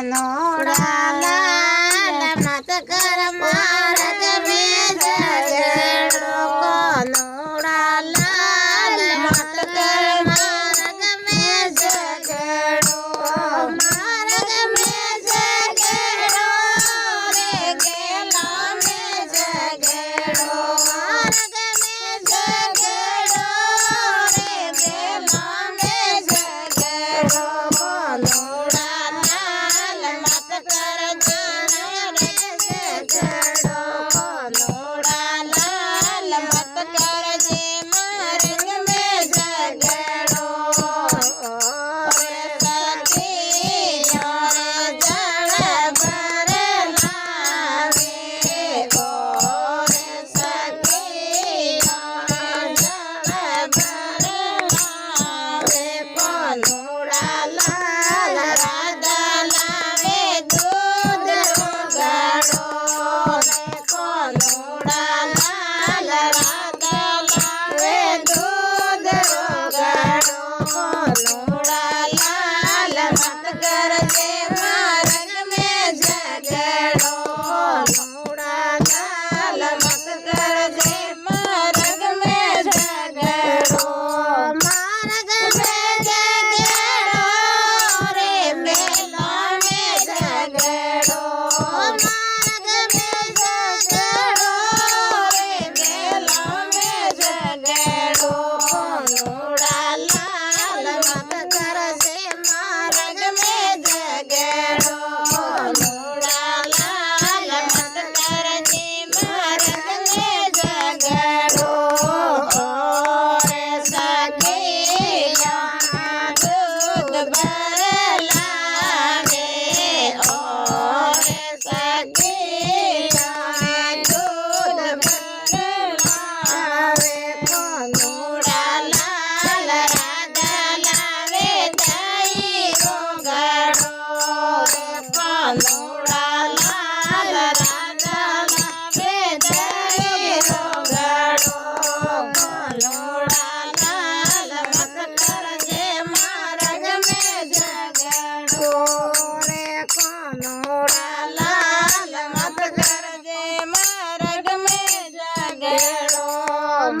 કોનોડા લાલ મત કર માર્ગ મેં ઝઘડો કોનોડા લાલ મત કર માર્ગ મેં ઝઘડો માર્ગ મેં ઝઘડો રે ગેલા મેં ઝઘડો માર્ગ મેં ઝઘડો રે ગેલા મેં ઝઘડો કોનોડા લાલ મત કર માર્ગ મેં ઝઘડો કોનોડા લાલ મત કર જે માર્ગ મેં ઝઘડો રે સખીઓ રે જળ ભર લાવે ઓ રે સખીઓ રે જળ ભર લાવે કોનોડા લાલ રાધા લાવે દૂધ રોગાડો રે કોનોડા લાલ રાધા લાવે દૂધ રોગાડો કોનોડા લાલ મત કરજે માર્ગ મેં ઝઘડો કોનોડા લાલ મત કરજે માર્ગ મેં ઝઘડો માર્ગ મેં ઝઘડો રે મેલા મેં ઝઘડો માર્ગ મેં ઝઘડો રે મેલા મેં ઝઘડો કોનોડા લાલ મત કરજે માર્ગ મેં ઝઘડો કોનોડા લાલ મત કરજે માર્ગ મેં ઝઘડો રે સખીયા દૂધ ભર લાવે ઓ રે સખીયા દૂધ ભર લાવે કોનોડા લાલ રાધા લાવે દહીં રોગાડો રે કોનોડા લાલ રાધા લાવે દહીં રોગાડો કોનોડા લાલ મત કરજે માર્ગ મેં ઝઘડો રે કોનોડા લાલ મત કરજે માર્ગ મેં ઝઘડો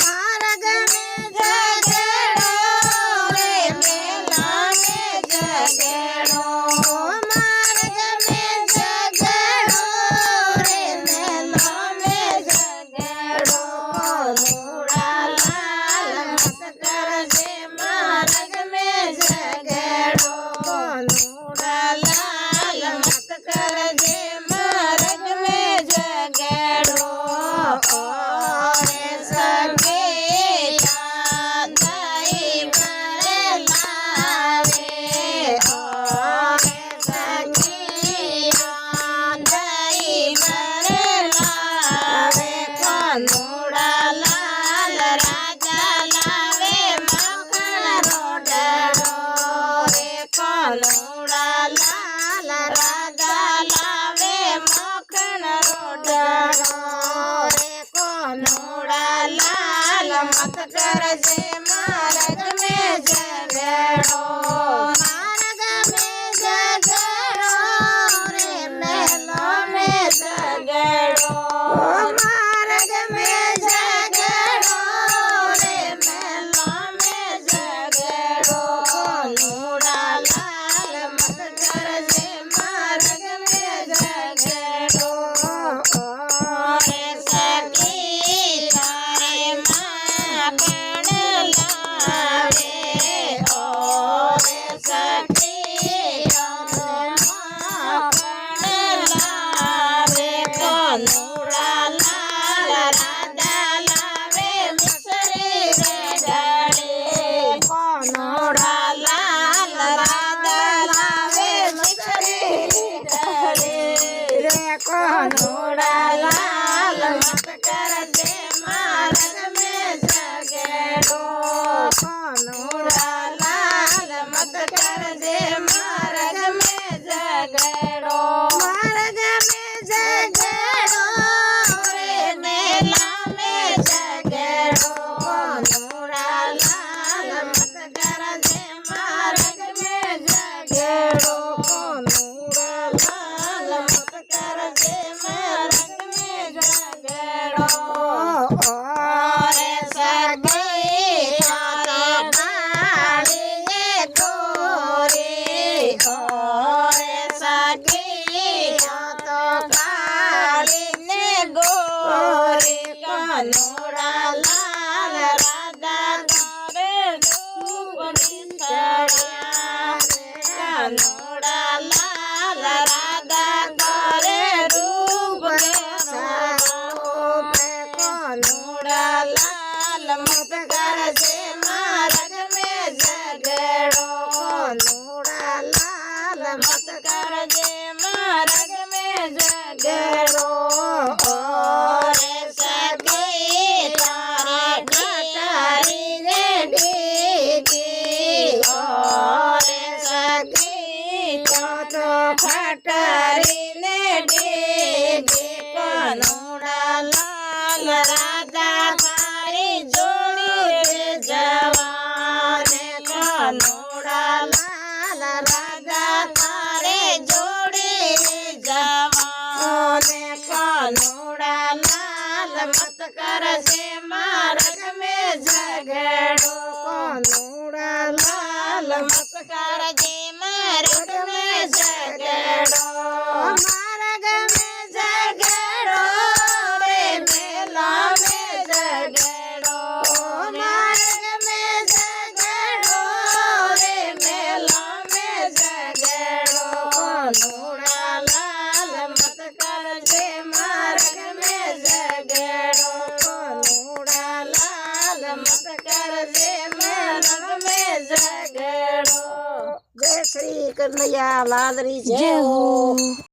માર્ગ મેં ઝઘડો રે મેલા મેં ઝઘડો માર્ગ મેં ઝઘડો રે મેલા મેં ઝઘડો કોનોડા લાલ મત કરજે માર્ગ મેં ઝઘડો કોનોડા લાલ મત કરજે માર્ગ મેં ઝઘડો રે સખીયા દહીં ભર લાવે ઓ રે સખીયા દહીં ભર લાવે કોનોડા લાલ રાજા લાવે મખણ રોટડો રે કોનોડા લાલ રાજા લાવે મખણ રોટડો રે કોનોડા લાલ મત કરજે માર્ગ મેં ઝઘડો માર્ગ મેં ઝઘડો રે મેલો મેં ઝઘડો માર્ગ મેં ઝઘડો રે મેલો મેં ઝઘડો કોનોડા લાલ મત કરજે માર્ગ મેં ઝઘડો રે સખી તારે માખણ લાવે ઓ રે સખી માખણ લાવે કોનોડા લાલ રાધા લાવે મિસરી રેડાડે કોનોડા લાલ રાધા લાવે મિસરી રેડાડે રે કોનોડા લાલ મત કરજે માર્ગ મેં ઝઘડો કોનોડા લાલ મત કરજે માર્ગ મેં ઝઘડો માર્ગ મેં ઝઘડો રે મેલા મેં ઝઘડો કોનોડા લાલ મત કરજે માર્ગ મેં ઝઘડો કોનોડા કાનુડા લાલ રાધા તારે રૂપ બિછડ્યા કાનુડા લાલ રાધા તારે રૂપ કાનુડા લાલ મત કરજે માર્ગ મેં ઝઘડો કાનુડા લાલ મત કરજે માર્ગ મેં ઝઘડો ઓરે સગી તારે ઠાઠારી રે ડીગી ઓરે સગી તો ઠાઠારી ને ડીગી કાનુડા લાલ રાધા તારી જોડી જવાને કાનુડા લાલ રાધા તારે જોડી જવાને કાનુડા લાલ મત કરજે માર્ગ મેં ઝઘડો કાનુડા લાલ મત કરજે માર્ગ મેં ઝઘડો માર્ગ મેં ઝઘડો રે મેલા મેં ઝઘડો માર્ગ મેં ઝઘડો રે મેલા મેં ઝઘડો કાનુડા લાલ મત કરજે માર્ગ મેં ઝઘડો કાનુડા લાલ મત કરજે માર્ગ મેં ઝઘડો જય શ્રી કનૈયા લાલરી જય હો